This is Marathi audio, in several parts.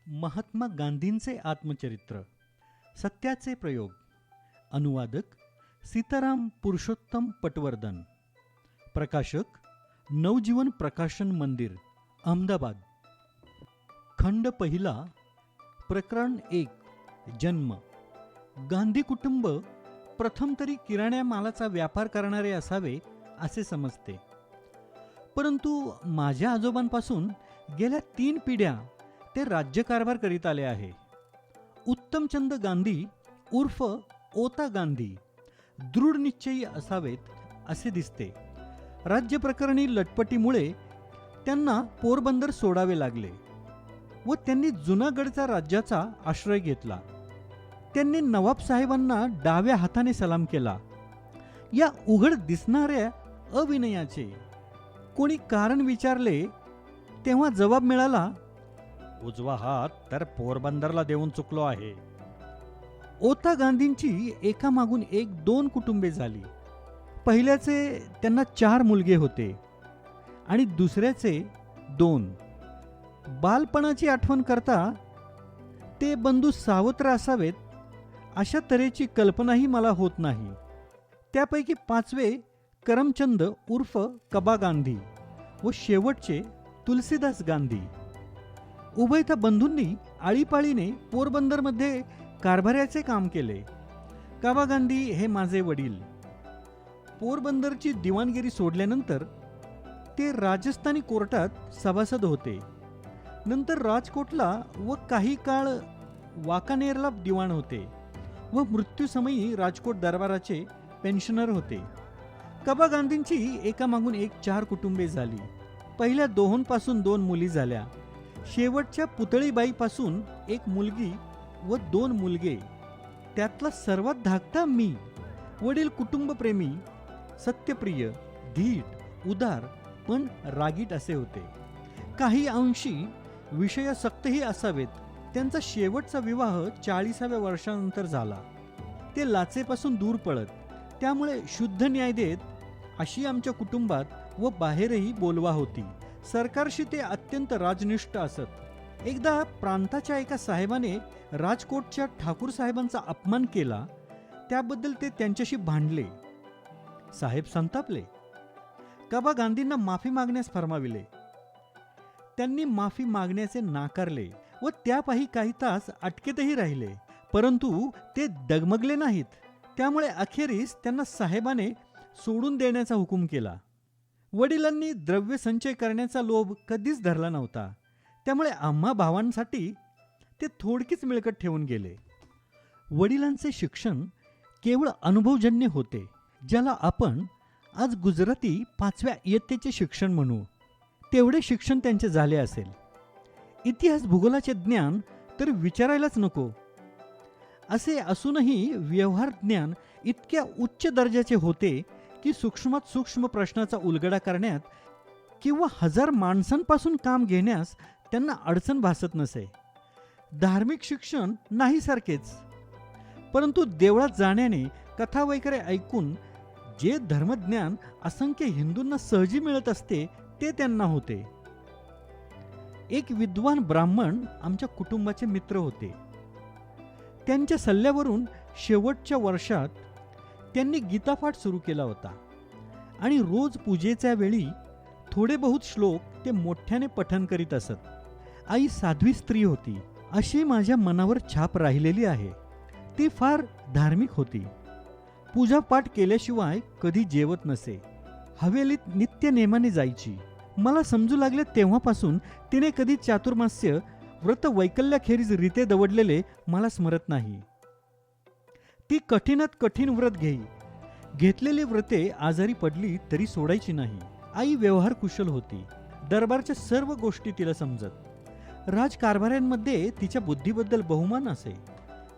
महात्मा गांधींचे आत्मचरित्र, सत्याचे प्रयोग. अनुवादक सीताराम पुरुषोत्तम पटवर्धन. प्रकाशक नवजीवन प्रकाशन मंदिर, अहमदाबाद. खंड पहिला. प्रकरण 1. जन्म. गांधी कुटुंब प्रथम तरी किराण्या मालाचा व्यापार करणारे असावे असे समजते, परंतु माझ्या आजोबांपासून गेल्या 3 पिढ्या ते राज्यकारभार करीत आले आहे. उत्तमचंद गांधी उर्फ ओता गांधी दृढ निश्चयी असावेत असे दिसते. राज्यप्रकरणी लटपटीमुळे त्यांना पोरबंदर सोडावे लागले व त्यांनी जुनागडचा राज्याचा आश्रय घेतला. त्यांनी नवाब साहेबांना डाव्या हाताने सलाम केला. या उघड दिसणाऱ्या अविनयाचे कोणी कारण विचारले तेव्हा जबाब मिळाला, उजवा हात तर पोरबंदरला देऊन चुकलो आहे. ओता गांधींची एकामागून एक 2 कुटुंबे झाली. पहिल्याचे त्यांना 4 मुलगे होते आणि दुसऱ्याचे 2. बालपणाची आठवण करता ते बंधू सावत्र असावेत अशा तऱ्हेची कल्पनाही मला होत नाही. त्यापैकी 5वे करमचंद उर्फ कबा गांधी व शेवटचे तुलसीदास गांधी. उभयता बंधूंनी आळीपाळीने पोरबंदरमध्ये कारभाऱ्याचे काम केले. काबा गांधी हे माझे वडील. पोरबंदरची दिवाणगिरी सोडल्यानंतर ते राजस्थानी कोर्टात सभासद होते. नंतर राजकोटला व काही काळ वाकानेरला दिवाण होते व मृत्यूसमयी राजकोट दरबाराचे पेन्शनर होते. कबा गांधींची एकामागून एक 4 कुटुंबे झाली. पहिल्या 2पासून 2 मुली झाल्या. शेवटच्या पुतळीबाईपासून 1 मुलगी व 2 मुलगे. त्यातला सर्वात धाकटा मी. वडील कुटुंबप्रेमी, सत्यप्रिय, धीट, उदार पण रागीट असे होते. काही अंशी विषयासक्तही असावेत. त्यांचा शेवटचा विवाह 40व्या वर्षानंतर झाला. ते लाचेपासून दूर पळत, त्यामुळे शुद्ध न्याय देत अशी आमच्या कुटुंबात व बाहेरही बोलवा होती. सरकारशी ते अत्यंत राजनिष्ठ असत. एकदा प्रांताच्या एका साहेबाने राजकोटच्या ठाकूर साहेबांचा अपमान केला. त्याबद्दल ते त्यांच्याशी भांडले. साहेब संतापले. कबा गांधींना माफी मागण्यास फरमाविले. त्यांनी माफी मागण्याचे नाकारले व त्यापायी काही तास अटकेतही राहिले, परंतु ते डगमगले नाहीत. त्यामुळे अखेरीस त्यांना साहेबाने सोडून देण्याचा हुकूम केला. वडिलांनी द्रव्य संचय करण्याचा लोभ कधीच धरला नव्हता, त्यामुळे आम्हा भावांसाठी ते थोडकीच मिळकत ठेवून गेले. वडिलांचे शिक्षण केवळ अनुभवजन्य होते, ज्याला आपण आज गुजराती 5व्या इयत्तेचे शिक्षण म्हणू. तेवढे शिक्षण त्यांचे झाले असेल. इतिहास भूगोलाचे ज्ञान तर विचारायलाच नको. असे असूनही व्यवहार ज्ञान इतक्या उच्च दर्जाचे होते की सूक्ष्मात सूक्ष्म प्रश्नाचा उलगडा करण्यात किंवा 1000 माणसांपासून काम घेण्यास त्यांना अडचण भासत नसे. धार्मिक शिक्षण नाही सारखेच, परंतु देवळात जाण्याने कथा वगैरे ऐकून जे धर्मज्ञान असंख्य हिंदूंना सहजी मिळत असते ते त्यांना होते. एक विद्वान ब्राह्मण आमच्या कुटुंबाचे मित्र होते. त्यांच्या सल्ल्यावरून शेवटच्या वर्षात त्यांनी गीतापाठ सुरू केला होता आणि रोज पूजेच्या वेळी थोडे बहुत श्लोक ते मोठ्याने पठण करीत असत. आई साध्वी स्त्री होती अशी माझ्या मनावर छाप राहिलेली आहे. ती फार धार्मिक होती. पूजापाठ केल्याशिवाय कधी जेवत नसे. हवेलीत नित्य नेमाने जायची. मला समजू लागले तेव्हापासून तिने कधी चातुर्मास्य व्रत वैकल्याखेरीज रीते दवडलेले मला स्मरत नाही. ती कठीणात कठीण व्रत घेई. घेतलेली व्रते आजारी पडली तरी सोडायची नाही. आई व्यवहार कुशल होती. दरबारच्या सर्व गोष्टी तिला समजत. राजकारभाऱ्यांमध्ये तिच्या बुद्धीबद्दल बहुमान असे.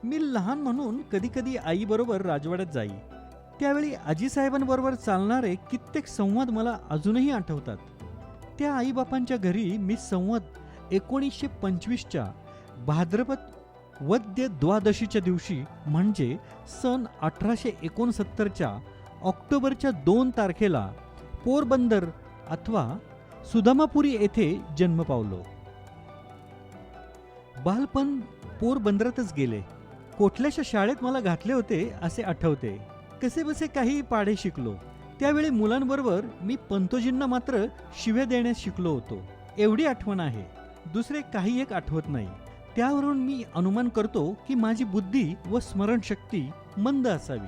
मी लहान म्हणून कधी कधी आईबरोबर राजवाड्यात जाई. त्यावेळी आजीसाहेबांबरोबर चालणारे कित्येक संवाद मला अजूनही आठवतात. त्या आईबापांच्या घरी मी संवत 1925च्या भाद्रपद वद्य द्वादशीच्या दिवशी म्हणजे सन 1869च्या ऑक्टोबरच्या 2 तारखेला पोरबंदर अथवा सुदामापुरी येथे जन्म पावलो. बालपण पोरबंदरातच गेले. कोठल्याशा शाळेत मला घातले होते असे आठवते. कसेबसे काही पाढे शिकलो. त्यावेळी मुलांबरोबर मी पंतोजींना मात्र शिव्या देण्यास शिकलो होतो. एवढी आठवण आहे. दुसरे काही एक आठवत नाही. त्यावरून मी अनुमान करतो की माझी बुद्धी व स्मरणशक्ती मंद असावी.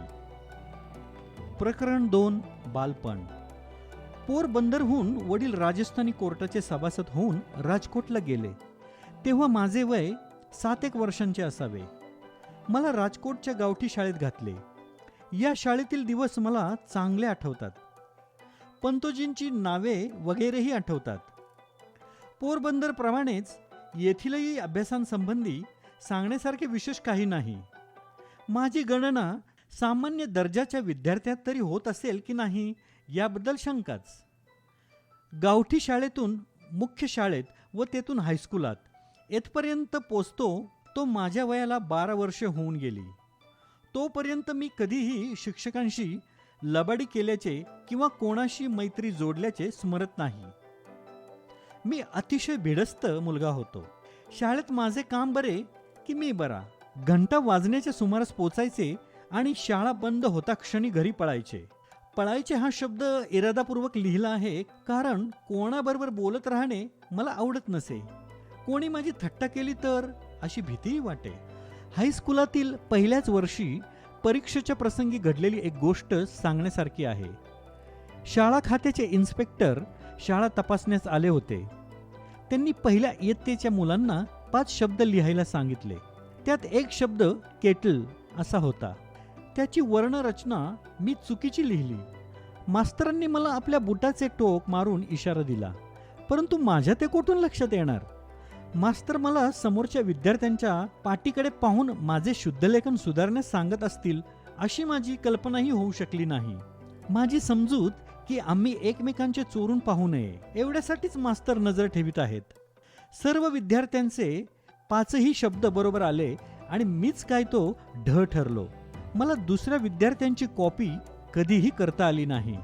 प्रकरण 2. बालपण. पोरबंदरहून वडील राजस्थानी कोर्टाचे सभासद होऊन राजकोटला गेले. तेव्हा माझे वय 7 वर्षांचे असावे. मला राजकोटच्या गावठी शाळेत घातले. या शाळेतील दिवस मला चांगले आठवतात. पंतोजींची नावे वगैरेही आठवतात. पोरबंदरप्रमाणेच येथीलही अभ्यासांसंबंधी सांगण्यासारखे विशेष काही नाही. माझी गणना सामान्य दर्जाच्या विद्यार्थ्यात तरी होत असेल की नाही याबद्दल शंकाच. गावठी शाळेतून मुख्य शाळेत व तेथून हायस्कुलात येथपर्यंत पोचतो तो माझ्या वयाला 12 वर्षे होऊन गेली. तोपर्यंत मी कधीही शिक्षकांशी लबाडी केल्याचे किंवा कोणाशी मैत्री जोडल्याचे स्मरत नाही. मी अतिशय भिडस्त मुलगा होतो. शाळेत माझे काम बरे की मी बरा. घंटा वाजण्याच्या सुमारास पोचायचे आणि शाळा बंद होता क्षणी घरी पळायचे. पळायचे हा शब्द इरादापूर्वक लिहिला आहे, कारण कोणाबरोबर बोलत राहणे मला आवडत नसे. कोणी माझी थट्टा केली तर अशी भीतीही वाटे. हायस्कुलातील पहिल्याच वर्षी परीक्षेच्या प्रसंगी घडलेली एक गोष्ट सांगण्यासारखी आहे. शाळा खात्याचे इन्स्पेक्टर शाळा तपासण्यास आले होते. त्यांनी पहिल्या इयत्तेच्या मुलांना 5 शब्द लिहायला सांगितले. त्यात एक शब्द केटल असा होता. त्याची वर्णरचना मी चुकीची लिहिली. मास्तरांनी मला आपल्या बुटाचे टोक मारून इशारा दिला, परंतु माझ्या ते कुठून लक्षात येणार. मास्तर मला समोरच्या विद्यार्थ्यांच्या पाटीकडे पाहून माझे शुद्धलेखन सुधारण्यास सांगत असतील अशी माझी कल्पनाही होऊ शकली नाही. माझी समजूत की आम्ही एकमेकांचे चोरून पाहू नये एवढ्यासाठीच मास्तर नजर ठेवित आहेत. सर्व विद्यार्थ्यांचे 5ही शब्द बरोबर आले आणि मीच काय तो ढ ठरलो. मला दुसऱ्या विद्यार्थ्यांची कॉपी कधीही करता आली नाही.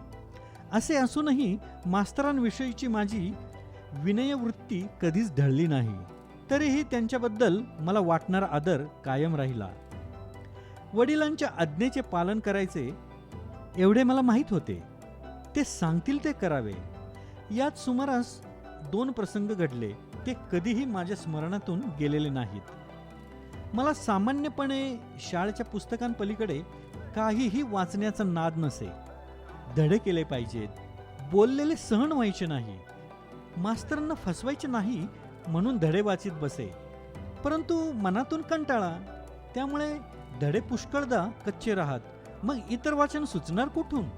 असे असूनही मास्तरांविषयीची माझी विनयवृत्ती कधीच ढळली नाही. तरीही त्यांच्याबद्दल मला वाटणारा आदर कायम राहिला. वडिलांच्या आज्ञेचे पालन करायचे एवढे मला माहीत होते. ते सांगतील ते करावे. यात सुमारास 2 प्रसंग घडले. ते कधीही माझ्या स्मरणातून गेलेले नाहीत. मला सामान्यपणे शाळेच्या पुस्तकांपलीकडे काहीही वाचण्याचा नाद नसे. धडे केले पाहिजेत. बोललेले सहन व्हायचे नाही. मास्तरांना फसवायचे नाही म्हणून धडे वाचित बसे. परंतु मनातून कंटाळा. त्यामुळे धडे पुष्कळदा कच्चे राहत. मग इतर वाचन सुचणार कुठून.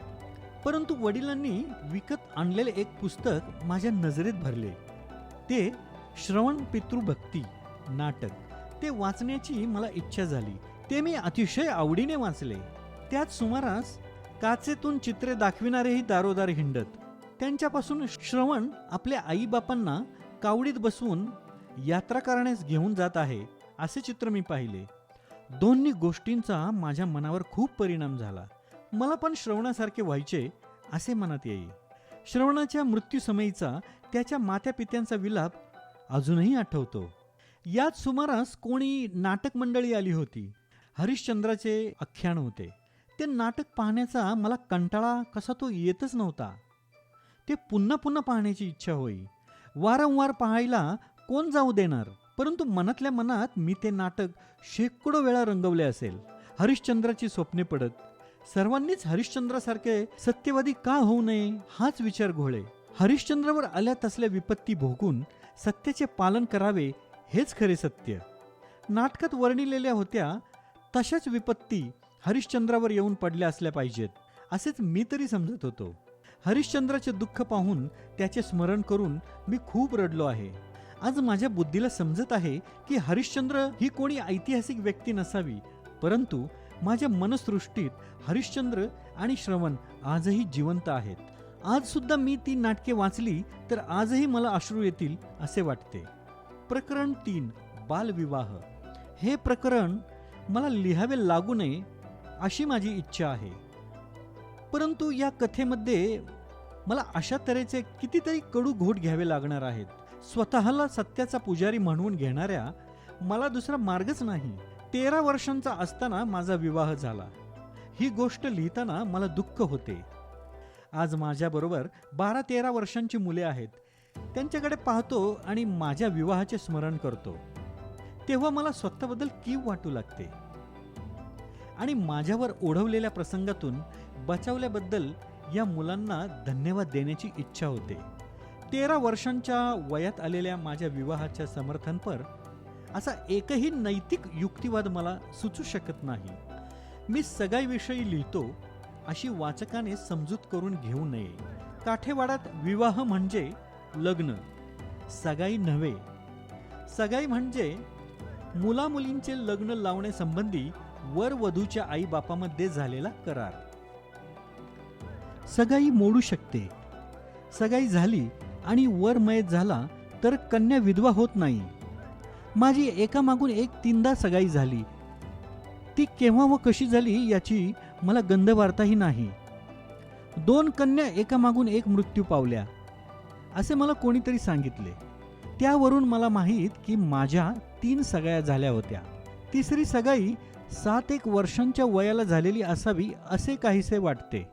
परंतु वडिलांनी विकत आणलेले एक पुस्तक माझ्या नजरेत भरले. ते श्रवण पितृभक्ती नाटक. ते वाचण्याची मला इच्छा झाली. ते मी अतिशय आवडीने वाचले. त्यात सुमारास काचेतून चित्रे दाखविणारेही दारोदार हिंडत. त्यांच्यापासून श्रवण आपल्या आईबापांना कावडीत बसवून यात्रा करण्यास घेऊन जात आहे असे चित्र मी पाहिले. दोन्ही गोष्टींचा माझ्या मनावर खूप परिणाम झाला. मला पण श्रवणासारखे व्हायचे असे मनात येई. श्रवणाच्या मृत्यूसमयीचा त्याच्या मात्यापित्यांचा विलाप अजूनही आठवतो. यात सुमारास कोणी नाटक मंडळी आली होती. हरिश्चंद्राचे आख्यान होते. ते नाटक पाहण्याचा मला कंटाळा कसा तो येतच नव्हता. ते पुन्हा पुन्हा पाहण्याची इच्छा होई. वारंवार पाहायला कोण जाऊ देणार. परंतु मनातल्या मनात मी ते नाटक शेकडो वेळा रंगवले असेल. हरिश्चंद्राची स्वप्ने पडत. सर्वांनीच हरिश्चंद्रासारखे सत्यवादी का होऊ नये हाच विचार घोळे. हरिश्चंद्रावर आल्या तसल्या विपत्ती भोगून सत्याचे पालन करावे हेच खरे सत्य. नाटकात वर्णिलेल्या होत्या तशाच विपत्ती हरिश्चंद्रावर येऊन पडल्या असल्या पाहिजेत असेच मी तरी समजत होतो. हरिश्चंद्राचे दुःख पाहून त्याचे स्मरण करून मी खूप रडलो आहे. आज माझ्या बुद्धीला समजत आहे की हरिश्चंद्र ही कोणी ऐतिहासिक व्यक्ती नसावी, परंतु माझ्या मनसृष्टीत हरिश्चंद्र आणि श्रवण आजही जिवंत आहेत. आज सुद्धा मी ती नाटके वाचली तर आजही मला अश्रू येतील असे वाटते. प्रकरण 3. बालविवाह. हे प्रकरण मला लिहावे लागू नये अशी माझी इच्छा आहे. परंतु या कथेमध्ये मला अशा तऱ्हेचे कितीतरी कडू घोट घ्यावे लागणार आहेत. स्वतःला सत्याचा पुजारी म्हणवून घेणाऱ्या मला दुसरा मार्गच नाही. 13 वर्षांचा असताना माझा विवाह झाला. ही गोष्ट लिहिताना मला दुःख होते. आज माझ्याबरोबर 12-13 वर्षांची मुले आहेत. त्यांच्याकडे पाहतो आणि माझ्या विवाहाचे स्मरण करतो. तेव्हा मला स्वतःबद्दल कीव वाटू लागते आणि माझ्यावर ओढवलेल्या प्रसंगातून बचावल्याबद्दल या मुलांना धन्यवाद देण्याची इच्छा होते. 13 वर्षांच्या वयात आलेल्या माझ्या विवाहाच्या समर्थनपर असा एकही नैतिक युक्तिवाद मला सुचू शकत नाही. मी सगाईविषयी लिहितो अशी वाचकाने समजूत करून घेऊ नये. काठेवाडात विवाह म्हणजे लग्न, सगाई नव्हे. सगाई म्हणजे मुलामुलींचे लग्न लावण्यासंबंधी वर वधूच्या आई बापामध्ये झालेला करार. सगाई मोडू शकते. सगाई झाली आणि वर मयत झाला तर कन्या विधवा होत नाही. माझी एकामागून एक 3दा सगाई झाली. ती केव्हा व कशी झाली याची मला गंधवार्ताही नाही. 2 कन्या एकामागून एक मृत्यू पावल्या असे मला कोणीतरी सांगितले. त्यावरून मला माहीत की माझ्या 3 सगाया झाल्या होत्या. तिसरी सगाई 7-1 वर्षांच्या वयाला झालेली असावी असे काहीसे वाटते.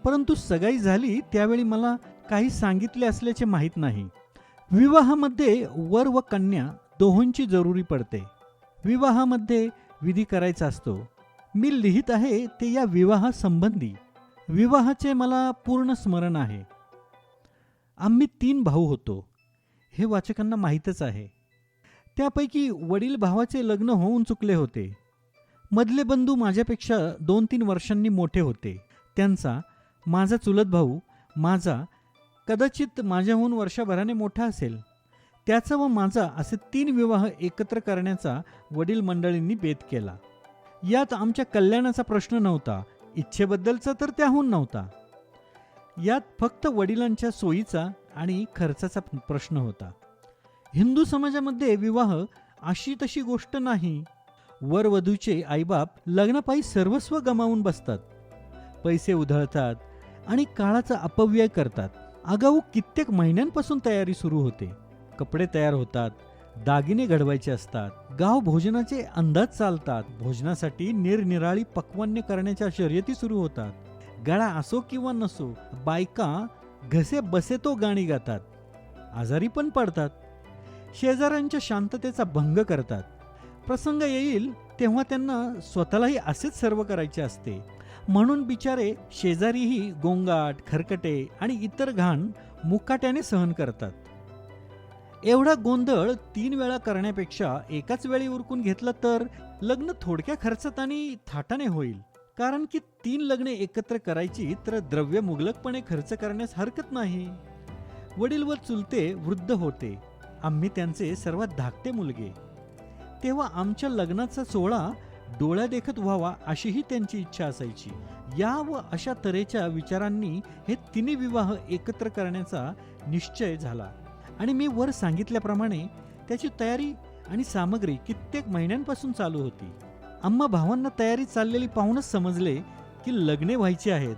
परंतु सगाई झाली त्यावेळी मला काही सांगितले असल्याचे माहीत नाही. विवाहामध्ये वर व कन्या दोहोंची जरुरी पडते. विवाहामध्ये विधी करायचा असतो. मी लिहित आहे ते या विवाहासंबंधी. विवाहाचे मला पूर्ण स्मरण आहे. आम्ही 3 भाऊ होतो. हे वाचकांना माहीतच आहे. त्यापैकी वडील भावाचे लग्न होऊन चुकले होते. मधले बंधू माझ्यापेक्षा 2-3 वर्षांनी मोठे होते. त्यांचा, माझा चुलत भाऊ, माझा कदाचित माझ्याहून वर्षभराने मोठा असेल, त्याचा व माझा असे 3 विवाह एकत्र करण्याचा वडील मंडळींनी बेत केला. यात आमच्या कल्याणाचा प्रश्न नव्हता. इच्छेबद्दलचा तर त्याहून नव्हता. यात फक्त वडिलांच्या सोयीचा आणि खर्चाचा प्रश्न होता. हिंदू समाजामध्ये विवाह अशी तशी गोष्ट नाही. वर वधूचे आईबाप लग्नापायी सर्वस्व गमावून बसतात. पैसे उधळतात आणि काळाचा अपव्यय करतात. आगाऊ कित्येक महिन्यांपासून तयारी सुरू होते. कपडे तयार होतात, दागिने घडवायचे असतात, गाव भोजनाचे अंदाज चालतात. भोजनासाठी निरनिराळी पक्वान्य करण्याच्या शर्यती सुरू होतात. गळा असो किंवा नसो, बायका घसे बसे तो गाणी गातात. आजारी पण पडतात. शेजाऱ्यांच्या शांततेचा भंग करतात. प्रसंग येईल तेव्हा त्यांना स्वतःलाही असेच सर्व करायचे असते. म्हणून बिचारे शेजारीही गोंगाट, खरकटे आणि इतर घाण मुकाट्याने सहन करतात. एवढा गोंधळ 3 वेळा करण्यापेक्षा एकाच वेळी उरकून घेतला तर लग्न थोडक्या खर्चात आणि थाटाने होईल. कारण की 3 लग्ने एकत्र करायची तर द्रव्य मुबलकपणे खर्च करण्यास हरकत नाही. वडील व चुलते वृद्ध होते. आम्ही त्यांचे सर्वात धाकटे मुलगे. तेव्हा आमच्या लग्नाचा सोहळा डोळ्यादेखत व्हावा अशीही त्यांची इच्छा असायची. या व अशा तऱ्हेच्या विचारांनी हे 3 विवाह एकत्र करण्याचा निश्चय झाला आणि मी वर सांगितल्याप्रमाणे त्याची तयारी आणि सामग्री कित्येक महिन्यांपासून चालू होती. आम्हा भावांना तयारी चाललेली पाहूनच समजले की लग्ने व्हायची आहेत.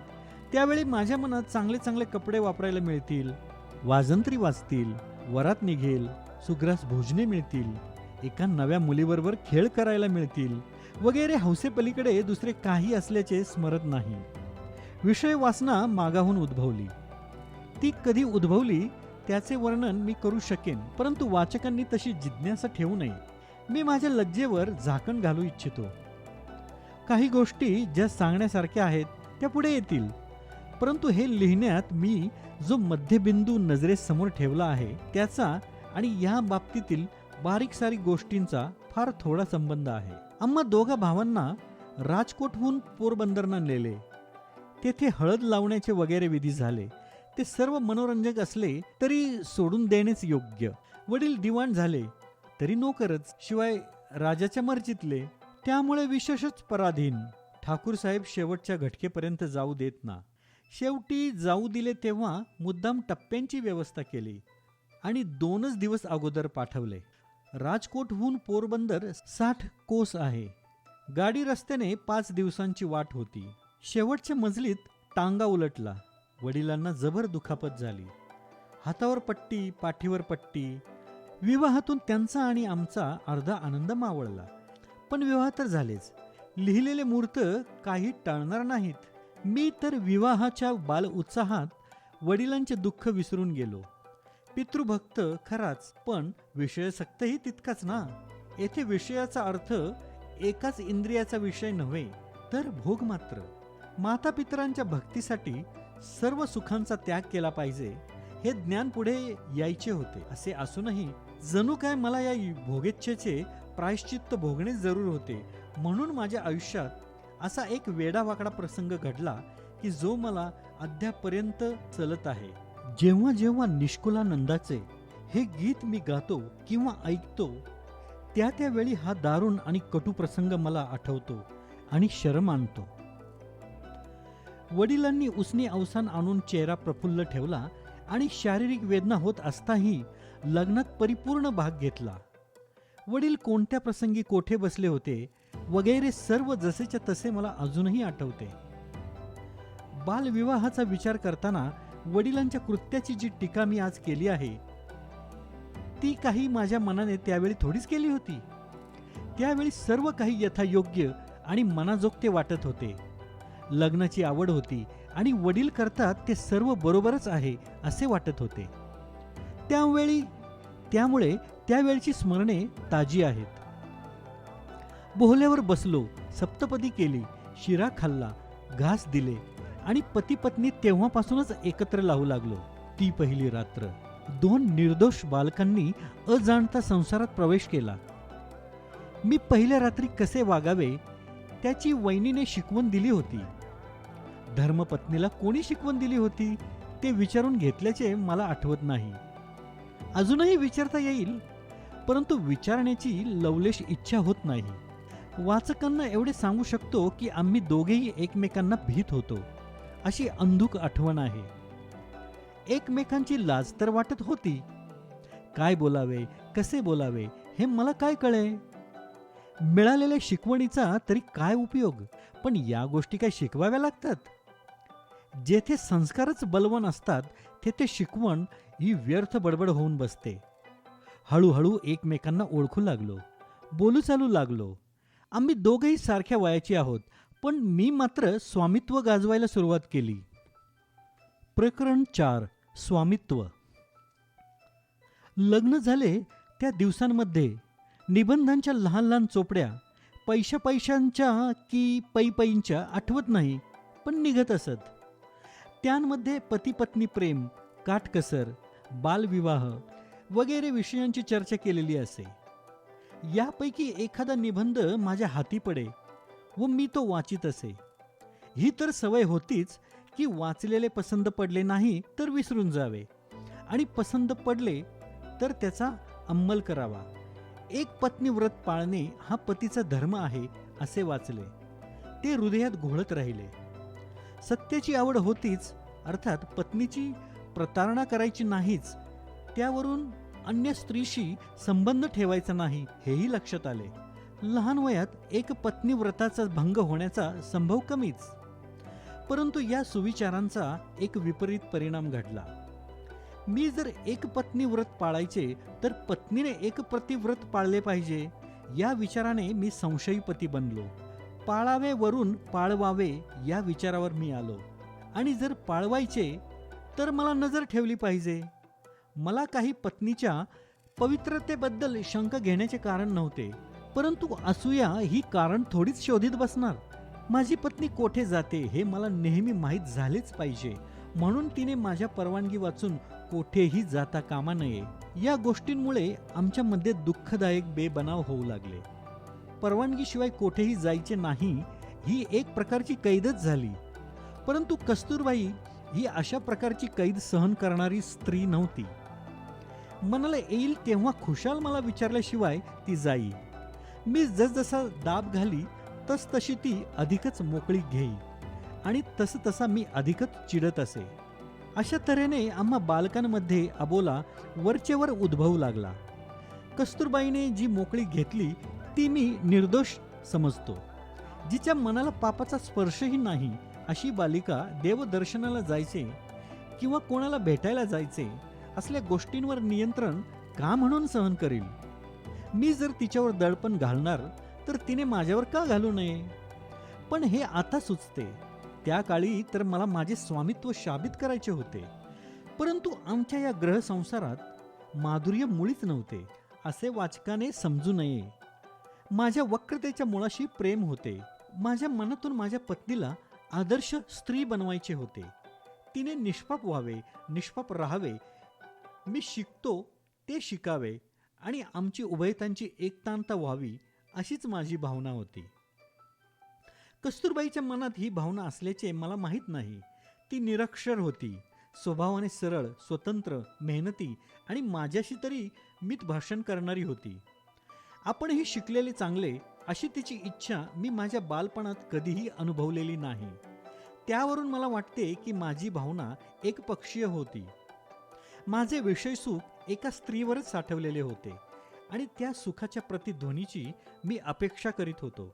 त्यावेळी माझ्या मनात चांगले चांगले कपडे वापरायला मिळतील, वाजंत्री वाजतील, वरात निघेल, सुग्रास भोजने मिळतील, एका नव्या मुलीबरोबर खेळ करायला मिळतील वगैरे हौसेपलीकडे दुसरे काही असल्याचे स्मरत नाही. विषय वासना मागाहून उद्भवली. ती कधी उद्भवली त्याचे वर्णन मी करू शकेन, परंतु वाचकांनी तशी जिज्ञासा ठेवू नये. मी माझ्या लज्जेवर झाकण घालू इच्छितो. काही गोष्टी ज्या सांगण्यासारख्या आहेत त्या पुढे येतील, परंतु हे लिहिण्यात मी जो मध्यबिंदू नजरेसमोर ठेवला आहे त्याचा आणि या बाबतीतील बारीक सारीक गोष्टींचा फार थोडा संबंध आहे. आम्हा 2 भावांना राजकोटहून पोरबंदरला नेले. तेथे हळद लावण्याचे वगैरे विधी झाले. ते सर्व मनोरंजक असले तरी सोडून देणेच योग्य. वडील दिवाण झाले तरी नोकरच, शिवाय राजाच्या मर्जीतले, त्यामुळे विशेषच पराधीन. ठाकूर साहेब शेवटच्या घटकेपर्यंत जाऊ देत ना. शेवटी जाऊ दिले तेव्हा मुद्दाम टप्प्यांची व्यवस्था केली आणि 2च दिवस अगोदर पाठवले. राजकोटहून पोरबंदर 60 कोस आहे. गाडी रस्त्याने 5 दिवसांची वाट होती. शेवटच्या मजलीत टांगा उलटला. वडिलांना जबर दुखापत झाली. हातावर पट्टी, पाठीवर पट्टी. विवाहातून त्यांचा आणि आमचा अर्धा आनंद मावळला. पण विवाह तर झालेच. लिहिलेले मुहूर्त काही टाळणार नाहीत. मी तर विवाहाच्या बाल उत्साहात वडिलांचे दुःख विसरून गेलो. पितृभक्त खराच, पण विषयासक्तही तितकाच ना. येथे विषयाचा अर्थ एकाच इंद्रियाचा विषय नव्हे, तर भोग मात्र. माता पितरांच्या भक्तीसाठी सर्व सुखांचा त्याग केला पाहिजे, हे ज्ञान पुढे यायचे होते. असे असूनही जणू काय मला या भोगेच्छेचे प्रायश्चित्त भोगणे जरूर होते. म्हणून माझ्या आयुष्यात असा एक वेडावाकडा प्रसंग घडला की जो मला अद्यापर्यंत चलत आहे. जेव्हा जेव्हा निष्कुलानंदाचे हे गीत मी गातो किंवा ऐकतो, त्या त्यावेळी हा दारुण आणि कटू प्रसंग मला आठवतो आणि शरम आणतो. वडिलांनी उसने अवसान आणून चेहरा प्रफुल्ल ठेवला आणि शारीरिक वेदना होत असताही लग्नात परिपूर्ण भाग घेतला. वडील कोणत्या प्रसंगी कोठे बसले होते वगैरे सर्व जसेच्या तसे मला अजूनही आठवते. बालविवाहाचा विचार करताना वडिलांच्या कृत्याची जी टीका मी आज केली आहे, ती काही माझ्या मनाने त्यावेळी थोडीच केली होती. त्यावेळी सर्व काही यथायोग्य आणि मनाजोगते वाटत होते. लग्नाची आवड होती आणि वडील करतात ते सर्व बरोबरच आहे असे वाटत होते. त्यामुळे त्यावेळची स्मरणे ताजी आहेत. बोहल्यावर बसलो, सप्तपदी केली, शिरा खाल्ला, घास दिले आणि पती पत्नी तेव्हापासूनच एकत्र लावू लागलो. ती पहिली रात्र. 2 निर्दोष बालकांनी अजाणता संसारात प्रवेश केला. मी पहिल्या रात्री कसे वागावे त्याची वहिनीने शिकवण दिली होती. धर्मपत्नीला कोणी शिकवण दिली होती ते विचारून घेतल्याचे मला आठवत नाही. अजूनही विचारता येईल, परंतु विचारण्याची लवलेश इच्छा होत नाही. वाचकांना एवढे सांगू शकतो की आम्ही दोघेही एकमेकांना भीत होतो, अशी अंधुक आठवण आहे. एकमेकांची लाज तर वाटत होती. काय बोलावे, कसे बोलावे हे मला काय कळे. मिळालेल्या शिकवणीचा तरी काय उपयोग, पण या गोष्टी काय शिकवाव्या लागतात. जेथे संस्कारच बलवान असतात तेथे शिकवण ही व्यर्थ बडबड होऊन बसते. हळूहळू एकमेकांना ओळखू लागलो, बोलू चालू लागलो. आम्ही दोघेही सारख्या वयाची आहोत, पण मी मात्र स्वामित्व गाजवायला सुरुवात केली. प्रकरण 4. स्वामित्व. लग्न झाले त्या दिवसांमध्ये निबंधांच्या लहान लहान चोपड्या पैशांच्या की पैंच्या आठवत नाही, पण निघत असत. त्यांमध्ये पती पत्नी प्रेम, काटकसर, बालविवाह वगैरे विषयांची चर्चा केलेली असे. यापैकी एखादा निबंध माझ्या हाती पडे व मी तो वाचित असे. ही तर सवय होतीच की वाचलेले पसंत पडले नाही तर विसरून जावे आणि पसंत पडले तर त्याचा अंमल करावा. एक पत्नी व्रत पाळणे हा पतीचा धर्म आहे असे वाचले. ते हृदयात घोळत राहिले. सत्याची आवड होतीच, अर्थात पत्नीची प्रतारणा करायची नाहीच, त्यावरून अन्य स्त्रीशी संबंध ठेवायचा नाही हेही लक्षात आले. लहान वयात एक पत्नी व्रताचा भंग होण्याचा संभव कमीच. परंतु या सुविचारांचा एक विपरीत परिणाम घडला. मी जर एक पत्नी व्रत पाळायचे तर पत्नीने एक पतिव्रत पाळले पाहिजे या विचाराने मी संशयी पती बनलो. पाळावे वरून पाळवावे या विचारावर मी आलो आणि जर पाळवायचे तर मला नजर ठेवली पाहिजे. मला काही पत्नीच्या पवित्रतेबद्दल शंका घेण्याचे कारण नव्हते, परंतु असूया ही कारण थोडीच शोधित बसणार. माझी पत्नी कोठे जाते हे मला नेहमी माहीत झालेच पाहिजे, म्हणून तिने माझ्या परवानगी वाचून कोठेही जाता कामा नये. या गोष्टींमुळे आमच्यामध्ये दुःखदायक बेबनाव होऊ लागले. परवानगीशिवाय कोठेही जायचे नाही ही एक प्रकारची कैदच झाली. परंतु कस्तुरबाई ही अशा प्रकारची कैद सहन करणारी स्त्री नव्हती. मनाला येईल तेव्हा खुशाल मला विचारल्याशिवाय ती जाई. मी जसजसा दाब घाली तशी ती अधिकच मोकळी घेई आणि तसा मी अधिकच चिडत असे. अशा तऱ्हेने आम्हा बालकांमध्ये अबोला वरचेवर उद्भवू लागला. कस्तुरबाईने जी मोकळी घेतली ती मी निर्दोष समजतो. जिच्या मनाला पापाचा स्पर्शही नाही अशी बालिका देवदर्शनाला जायचे किंवा कोणाला भेटायला जायचे असल्या गोष्टींवर नियंत्रण का म्हणून सहन करील? मी जर तिच्यावर दडपण घालणार तर तिने माझ्यावर का घालू नये? पण हे आता सुचते. त्या काळी तर मला माझे स्वामित्व शाबित करायचे होते. परंतु आमच्या या ग्रहसंसारात माधुर्य मुळीच नव्हते, असे वाचकाने समजू नये. माझ्या वक्रतेच्या मुळाशी प्रेम होते. माझ्या मनातून माझ्या पत्नीला आदर्श स्त्री बनवायचे होते. तिने निष्पाप व्हावे, निष्पाप राहावे. मी शिकतो ते शिकावे आणि आमची उभयतांची एकतांता व्हावी, अशीच माझी भावना होती. कस्तुरबाईच्या मनात ही भावना असल्याचे मला माहीत नाही. ती निरक्षर होती, स्वभावाने सरळ, स्वतंत्र, मेहनती आणि माझ्याशी तरी मित भाषण करणारी होती. आपणही शिकलेले चांगले, अशी तिची इच्छा मी माझ्या बालपणात कधीही अनुभवलेली नाही. त्यावरून मला वाटते की माझी भावना एकपक्षीय होती. माझे विषयसुख एका स्त्रीवरच साठवलेले होते आणि त्या सुखाच्या प्रतिध्वनीची मी अपेक्षा करीत होतो.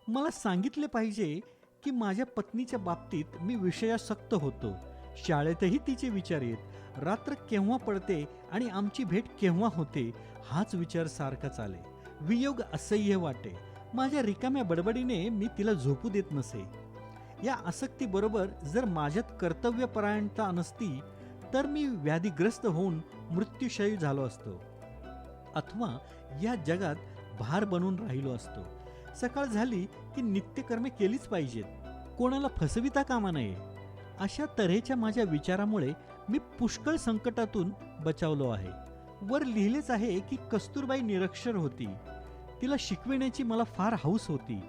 मला सांगितले पाहिजे की माझ्या पत्नीच्या बाबतीत मी विषयासक्त होतो. शाळेतही तिचे विचार येत. रात्र केव्हा पडते आणि आमची भेट केव्हा होते, हाच विचार सारखा चाले. वियोग असह्य वाटे. माझ्या रिकाम्या बडबडीने मी तिला झोपू देत नसे. या आसक्तीबरोबर जर माझ्यात कर्तव्यपरायणता नसती तर मी व्याधिग्रस्त होऊन मृत्यूशयी झालो असतो, अथवा या जगात भार बनून राहिलो असतो. सकाळ झाली की नित्यकर्मे केलीच पाहिजेत, कोणाला फसविता कामा नये. अशा तऱ्हेच्या माझ्या विचारामुळे मी पुष्कळ संकटातून बचावलो आहे. वर लिहिलेच आहे की कस्तुरबाई निरक्षर होती. तिला शिकविण्याची मला फार हौस होती.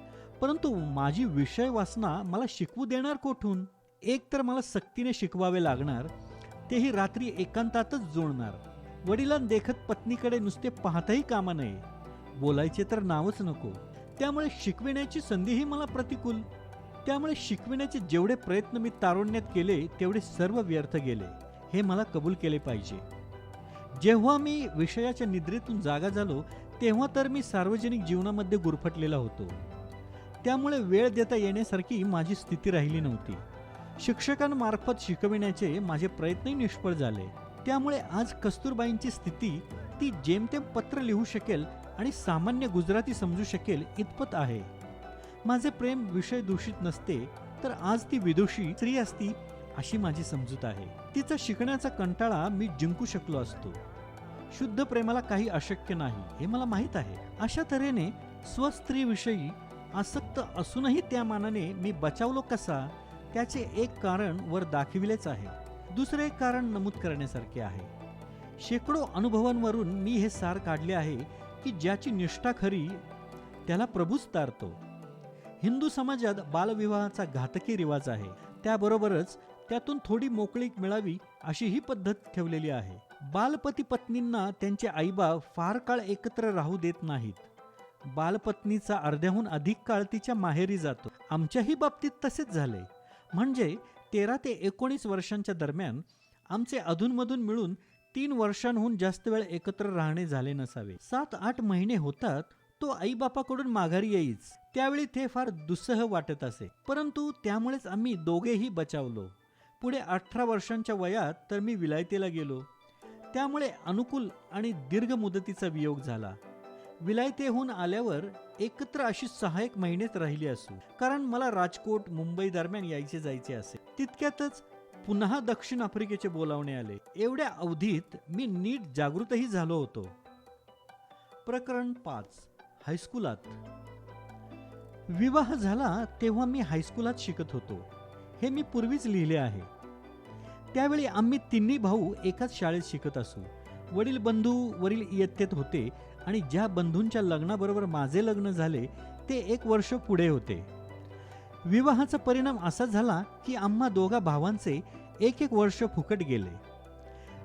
परंतु माझी विषय वासना मला शिकवू देणार कोठून? एक तर मला सक्तीने शिकवावे लागणार, तेही रात्री एकांतातच जुळणार. वडिलांदेखत पत्नीकडे नुसते पाहताही कामा नये, बोलायचे तर नावच नको. त्यामुळे शिकविण्याची संधीही मला प्रतिकूल. त्यामुळे शिकविण्याचे जेवढे प्रयत्न मी तारुण्यात केले तेवढे सर्व व्यर्थ गेले, हे मला कबूल केले पाहिजे. जेव्हा मी विषयाच्या निद्रेतून जागा झालो तेव्हा तर मी सार्वजनिक जीवनामध्ये गुरफटलेला होतो. त्यामुळे वेळ देता येण्यासारखी माझी स्थिती राहिली नव्हती. शिक्षकांमार्फत शिकविण्याचे माझे प्रयत्नही निष्फळ झाले. त्यामुळे आज कस्तुरबाईंची स्थिती ती जेमतेम पत्र लिहू शकेल आणि सामान्य गुजराती समजू शकेल इतपत आहे. माझे प्रेम विषय दूषित नसते तर आज ती विदुषी स्त्री असती, अशी माझी समजूत आहे. तिचा शिकण्याचा कंटाळा मी जिंकू शकलो असतो. शुद्ध प्रेमाला काही अशक्य नाही, हे मला माहीत आहे. अशा तऱ्हेने स्वस्त्रीविषयी आसक्त असूनही त्या मानाने मी बचावलो कसा, त्याचे एक कारण वर दाखविलेच आहे. दुसरे एक कारण नमूद करण्यासारखे आहे. शेकडो अनुभवांवरून मी हे सार काढले आहे की ज्याची निष्ठा खरी त्याला प्रभूच तारतो. हिंदू समाजात बालविवाहाचा घातकी रिवाज आहे. त्याबरोबरच त्यातून थोडी मोकळीक मिळावी अशी ही पद्धत ठेवलेली आहे. बालपती पत्नींना त्यांचे आईबाप फार काळ एकत्र राहू देत नाहीत. बालपत्नीचा अर्ध्याहून अधिक काळ तिच्या माहेरी जातो. आमच्याही बाबतीत तसेच झाले. म्हणजे 13 ते 19 वर्षांच्या दरम्यान आमचे अधूनमधून मिळून 3 वर्षांहून जास्त वेळ एकत्र राहणे झाले नसावे. 7-8 महिने होतात तो आईबापाकडून माघारी येईच. त्यावेळी ते फार दुस्सह वाटत असे. परंतु त्यामुळेच आम्ही दोघेही बचावलो. पुढे 18 वर्षांच्या वयात तर मी विलायतेला गेलो. त्यामुळे अनुकूल आणि दीर्घ मुदतीचा वियोग झाला. विलायतेहून आल्यावर एकत्र अशी 6-1 महिनेच राहिली असू, कारण मला राजकोट मुंबई दरम्यान यायचे जायचे असे. तितक्यातच पुन्हा दक्षिण आफ्रिकेचे बोलावणे आले. एवढ्या अवधीत मी नीट जागृतही झालो होतो. प्रकरण 5. हायस्कुलात. विवाह झाला तेव्हा मी हायस्कुलात शिकत होतो. हे मी पूर्वीच लिहिले आहे. त्यावेळी आम्ही तिन्ही भाऊ एकाच शाळेत शिकत असू. वडील बंधू वरील इयत्तेत होते आणि ज्या बंधूंच्या लग्नाबरोबर माझे लग्न झाले ते 1 वर्ष पुढे होते. विवाहाचा परिणाम असा झाला की आम्हा दोघा भावांचे 1-1 वर्ष फुकट गेले.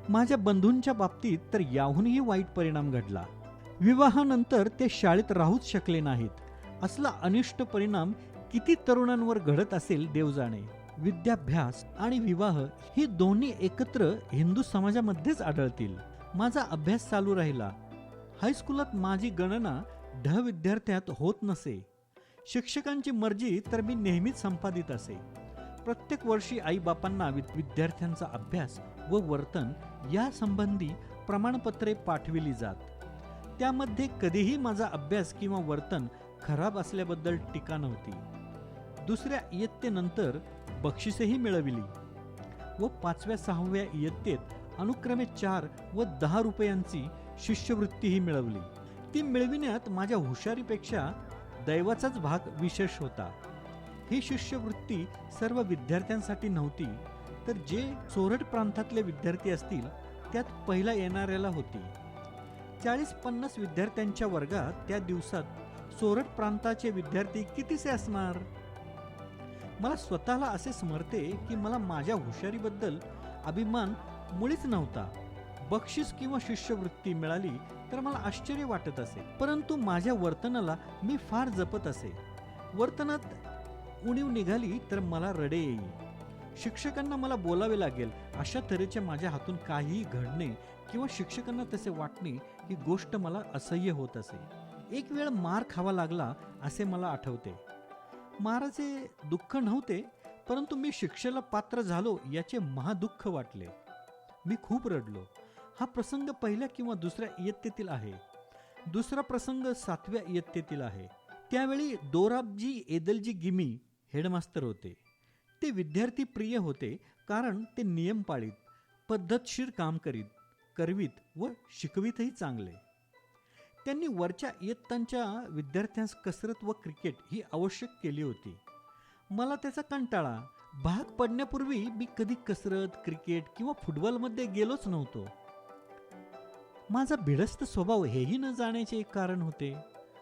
माझ्या बंधूंच्या बाबतीत तर याहूनही वाईट परिणाम घडला. विवाहानंतर ते शाळेत राहूच शकले नाहीत. असला अनिष्ट परिणाम किती तरुणांवर घडत असेल देव जाणे. विद्याभ्यास आणि विवाह ही दोन्ही एकत्र हिंदू समाजामध्येच आढळतील. माझा अभ्यास चालू राहिला. हायस्कुलात माझी गणना विद्यार्थ्यात होत नसे. शिक्षकांची मर्जी तर मी नेहमीच संपादित असे. प्रत्येक वर्षी आईबापांना विद्यार्थ्यांचा अभ्यास व वर्तन या संबंधी प्रमाणपत्रे पाठविली जात. त्यामध्ये कधीही माझा अभ्यास किंवा वर्तन खराब असल्याबद्दल टीका नव्हती. दुसऱ्या इयत्तेनंतर बक्षिसेही मिळविली व 5व्या-6व्या इयत्तेत अनुक्रमे 4 व 10 रुपयांची शिष्यवृत्तीही मिळवली. ती मिळविण्यात माझ्या हुशारीपेक्षा दैवाचाच भाग विशेष होता. ही शिष्यवृत्ती सर्व विद्यार्थ्यांसाठी नव्हती, तर जे सोरठ प्रांतातले विद्यार्थी असतील त्यात पहिला येणाऱ्याला होती. 40-50 विद्यार्थ्यांच्या वर्गात त्या दिवसात सोरठ प्रांताचे विद्यार्थी कितीसे असणार? मला स्वतःला असे स्मरते की मला माझ्या हुशारीबद्दल अभिमान मुळीच नव्हता. बक्षीस किंवा शिष्यवृत्ती मिळाली तर मला आश्चर्य वाटत असे, परंतु माझ्या वर्तनाला मी फार जपत असे. वर्तनात उणीव निघाली तर मला रडे येई. शिक्षकांना मला बोलावे लागेल अशा तऱ्हेचे माझ्या हातून काहीही घडणे किंवा शिक्षकांना तसे वाटणे ही गोष्ट मला असह्य होत असे. एक वेळ मार खावा लागला असे मला आठवते. माराचे दुःख नव्हते, परंतु मी शिक्षेला पात्र झालो याचे महादुःख वाटले. मी खूप रडलो. हा प्रसंग पहिल्या किंवा दुसऱ्या इयत्तेतील आहे. दुसरा प्रसंग 7व्या इयत्तेतील आहे. त्यावेळी दोराबजी एदलजी गिमी हेडमास्तर होते. ते विद्यार्थी प्रिय होते, कारण ते नियम पाळीत, पद्धतशीर काम करवीत व शिकवितही चांगले. त्यांनी वरच्या इयत्तांच्या विद्यार्थ्यांस कसरत व क्रिकेट ही आवश्यक केली होती. मला त्याचा कंटाळा. भाग पडण्यापूर्वी मी कधी कसरत, क्रिकेट किंवा फुटबॉलमध्ये गेलोच नव्हतो. माझा भिडस्त स्वभाव हेही न जाण्याचे एक कारण होते.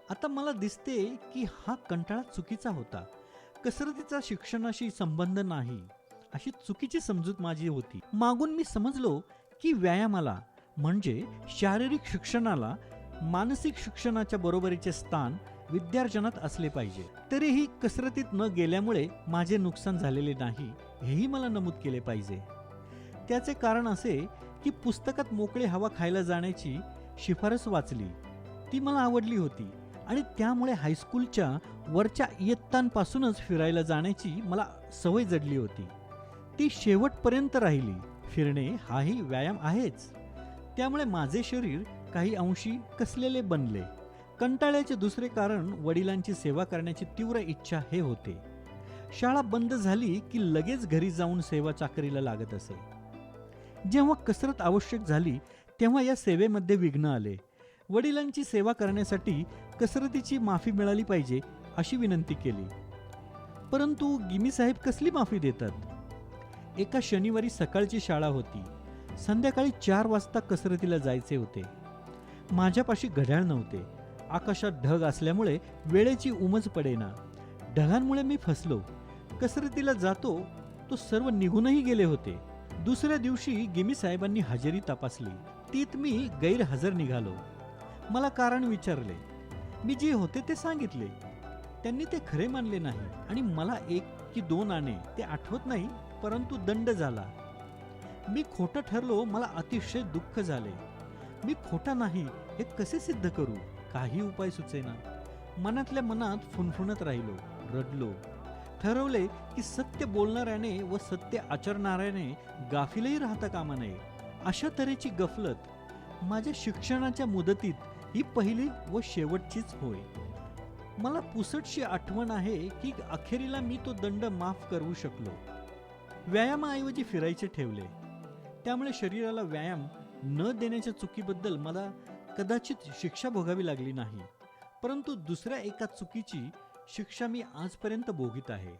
आता मला दिसते की हा कंटाळा चुकीचा होता. कसरतीचा शिक्षणाशी संबंध नाही अशी चुकीची समजूत माझी होती. मागून मी समजलो की व्यायामाला म्हणजे शारीरिक शिक्षणाला मानसिक शिक्षणाच्या बरोबरीचे स्थान विद्यार्जनात असले पाहिजे. तरीही कसरतीत न गेल्यामुळे माझे नुकसान झालेले नाही हेही मला नमूद केले पाहिजे. त्याचे कारण असे की पुस्तकात मोकळे हवा खायला जाण्याची शिफारस वाचली. ती मला आवडली होती आणि त्यामुळे हायस्कूलच्या वरच्या इयत्तांपासूनच फिरायला जाण्याची मला सवय जडली होती. ती शेवटपर्यंत राहिली. फिरणे हाही व्यायाम आहेच. त्यामुळे माझे शरीर काही अंशी कसलेले बनले. कंटाळ्याचे दुसरे कारण वडिलांची सेवा करण्याची तीव्र इच्छा हे होते. शाळा बंद झाली की लगेच घरी जाऊन सेवा चाकरीला लागत असे. जेव्हा कसरत आवश्यक झाली तेव्हा या सेवेमध्ये विघ्न आले. वडिलांची सेवा करण्यासाठी कसरतीची माफी मिळाली पाहिजे अशी विनंती केली, परंतु गिमी साहेब कसली माफी देतात. एका शनिवारी सकाळची शाळा होती. संध्याकाळी 4 वाजता कसरतीला जायचे होते. माझ्यापाशी घड्याळ नव्हते. आकाशात ढग असल्यामुळे वेळेची उमज पडेना. ढगांमुळे मी फसलो. कसरतीला जातो तो सर्व निघूनही गेले होते. दुसऱ्या दिवशी गिमी साहेबांनी हजेरी तपासली. तीत मी गैरहजर निघालो. मला कारण विचारले. मी जे होते ते सांगितले. त्यांनी ते खरे मानले नाही आणि मला 1 की 2 आणे ते आठवत नाही, परंतु दंड झाला. मी खोटं ठरलो. मला अतिशय दुःख झाले. मी खोटा नाही हे कसे सिद्ध करू? काही उपाय सुचेना. मनातल्या मनात फुनफुनत राहिलो, रडलो. ठरवले की सत्य बोलणाऱ्याने व सत्य आचरणाऱ्याने गाफीलही राहता कामा नये. अशा तऱ्हेची गफलत माझ्या शिक्षणाच्या मुदतीत ही पहिली व शेवटचीच होय. मला पुसटशी आठवण आहे की अखेरीला मी तो दंड माफ करू शकलो. व्यायामाऐवजी फिरायचे ठेवले. त्यामुळे शरीराला व्यायाम न देण्याच्या चुकीबद्दल मला कदाचित शिक्षा भोगावी लागली नाही, परंतु दुसऱ्या एका चुकीची शिक्षा मी आजपर्यंत भोगीत आहे.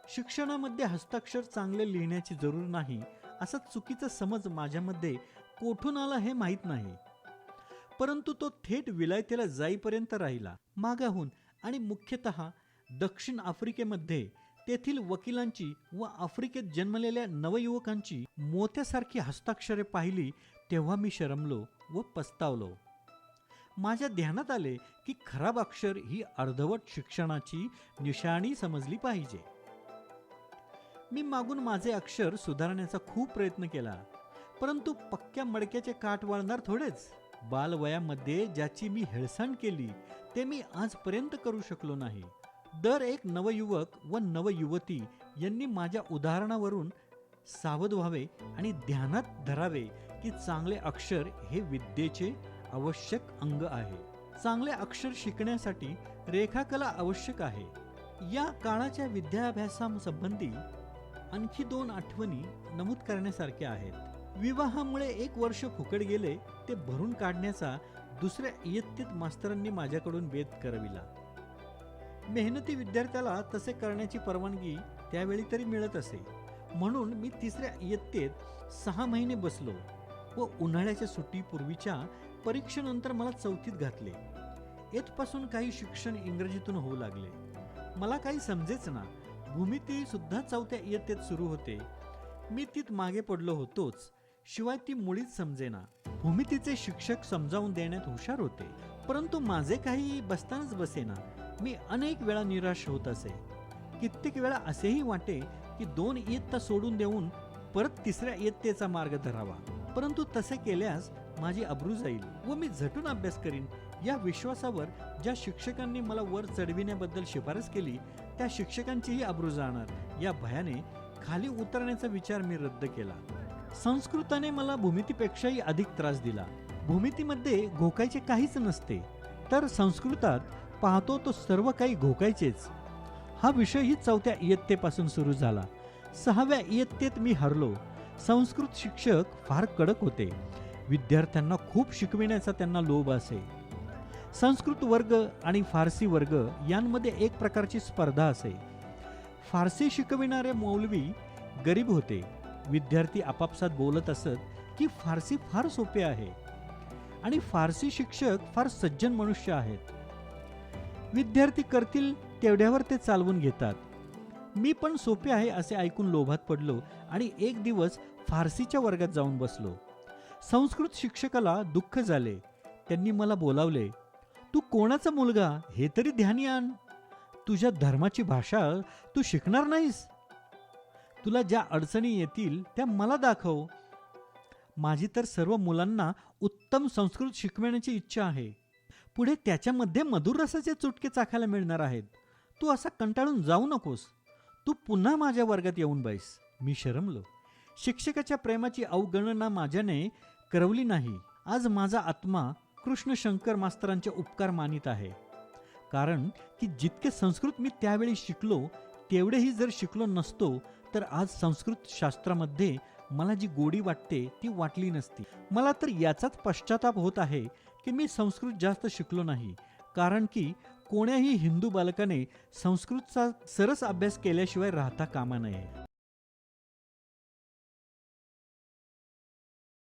शिक्षणामध्ये हस्ताक्षर चांगले लिहिण्याची जरूर नाही असा चुकीचा समज माझ्यामध्ये कोठून आला हे माहीत नाही, परंतु तो थेट विलायतेला जाईपर्यंत राहिला. मागाहून आणि मुख्यतः दक्षिण आफ्रिकेमध्ये तेथील वकिलांची व आफ्रिकेत जन्मलेल्या नवयुवकांची मोत्यासारखी हस्ताक्षरे पाहिली तेव्हा मी शरमलो व पस्तावलो. माझ्या ध्यानात आले की खराब अक्षर ही अर्धवट शिक्षणाची निशाणी समजली पाहिजे. मी मागून माझे अक्षर सुधारण्याचा खूप प्रयत्न केला, परंतु पक्क्या मडक्याचे काठ वळणार थोडेच. बालवयामध्ये ज्याची मी हेळसांड केली ते मी आजपर्यंत करू शकलो नाही. दर एक नवयुवक व नवयुवती यांनी माझ्या उदाहरणावरून सावध व्हावे आणि ध्यानात धरावे की चांगले अक्षर हे विद्येचे आवश्यक अंग आहे. चांगले अक्षर शिकण्यासाठी रेखाकला आवश्यक आहे. या काळाच्या विद्याभ्यासासंबंधी आणखी 2 आठवणी नमूद करण्यासारख्या आहेत. विवाहामुळे 1 वर्ष फुकट गेले ते भरून काढण्याचा दुसऱ्या इयत्तेत मास्तरांनी माझ्याकडून वेध करविला. मेहनती विद्यार्थ्याला तसे करण्याची परवानगी त्यावेळी तरी मिळत असे. म्हणून मी 3ऱ्या इयत्तेत 6 महिने बसलो व उन्हाळ्याच्या सुट्टीपूर्वीच्या परीक्षेनंतर मला 4थीत घातले. येथपासून काही शिक्षण इंग्रजीतून होऊ लागले. मला काही समजेच ना. भूमिती सुद्धा 4थ्या इयत्तेत सुरू होते. मी तीत मागे पडलो होतोच, शिवाय ती मुळीच समजेना. भूमितीचे शिक्षक समजावून देण्यात हुशार होते, परंतु माझे काही बसतानाच बसेना. मी अनेक वेळा निराश होत असे. कित्येक वेळा असेही वाटे की 2 इयत्ता सोडून देऊन परत 3ऱ्या इयत्तेचा मार्ग धरावा, परंतु तसे केल्यास माझी अब्रू जाईल व मी झटून अभ्यास करीन. या विश्वासावर ज्या शिक्षकांनी मला वर चढविण्याबद्दल शिफारस केली त्या शिक्षकांचीही अब्रू जाणार या भयाने खाली उतरण्याचा विचार मी रद्द केला. संस्कृताने मला भूमितीपेक्षाही अधिक त्रास दिला. भूमितीमध्ये घोकायचे काहीच नसते, तर संस्कृतात पाहतो तो सर्व काही घोकायचेच. हा विषयही 4थ्या इयत्तेपासून सुरू झाला. 6व्या इयत्तेत मी हरलो. संस्कृत शिक्षक फार कडक होते. विद्यार्थ्यांना खूप शिकविण्याचा त्यांना लोभ असे. संस्कृत वर्ग आणि फारसी वर्ग यांमध्ये एक प्रकारची स्पर्धा असे. फारसी शिकविणारे मौलवी गरीब होते. विद्यार्थी आपापसात बोलत असत की फारसी फार सोपे आहे आणि फारसी शिक्षक फार सज्जन मनुष्य आहेत. विद्यार्थी करतील तेवढ्यावर ते चालवून घेतात. मी पण सोपे आहे असे ऐकून लोभात पडलो आणि एक दिवस फारसीच्या वर्गात जाऊन बसलो. संस्कृत शिक्षकाला दुःख झाले. त्यांनी मला बोलावले. तू कोणाचा मुलगा हे तरी ध्यानी आण. तुझ्या धर्माची भाषा तू शिकणार नाहीस. तुला ज्या अडचणी येतील त्या मला दाखव. माझी तर सर्व मुलांना उत्तम संस्कृत शिकवण्याची इच्छा आहे. पुढे त्याच्यामध्ये मधुर रसाचे चुटके चाखायला मिळणार आहेत. तू असा कंटाळून जाऊ नकोस. तू पुन्हा माझ्या वर्गात येऊन बैस. मी शरमलो. शिक्षकाच्या प्रेमाची अवगणना माझ्याने करवली नाही. आज माझा आत्मा कृष्ण शंकर मास्तरांचे उपकार मानित आहे. कारण की जितके संस्कृत मी त्यावेळी शिकलो तेवढेही जर शिकलो नसतो तर आज संस्कृत शास्त्रामध्ये मला जी गोडी वाटते ती वाटली नसती. मला तर याचाच पश्चाताप होत आहे की मी संस्कृत जास्त शिकलो नाही. कारण की कोण्याही हिंदू बालकाने संस्कृतचा सरस अभ्यास केल्याशिवाय राहता कामा नये.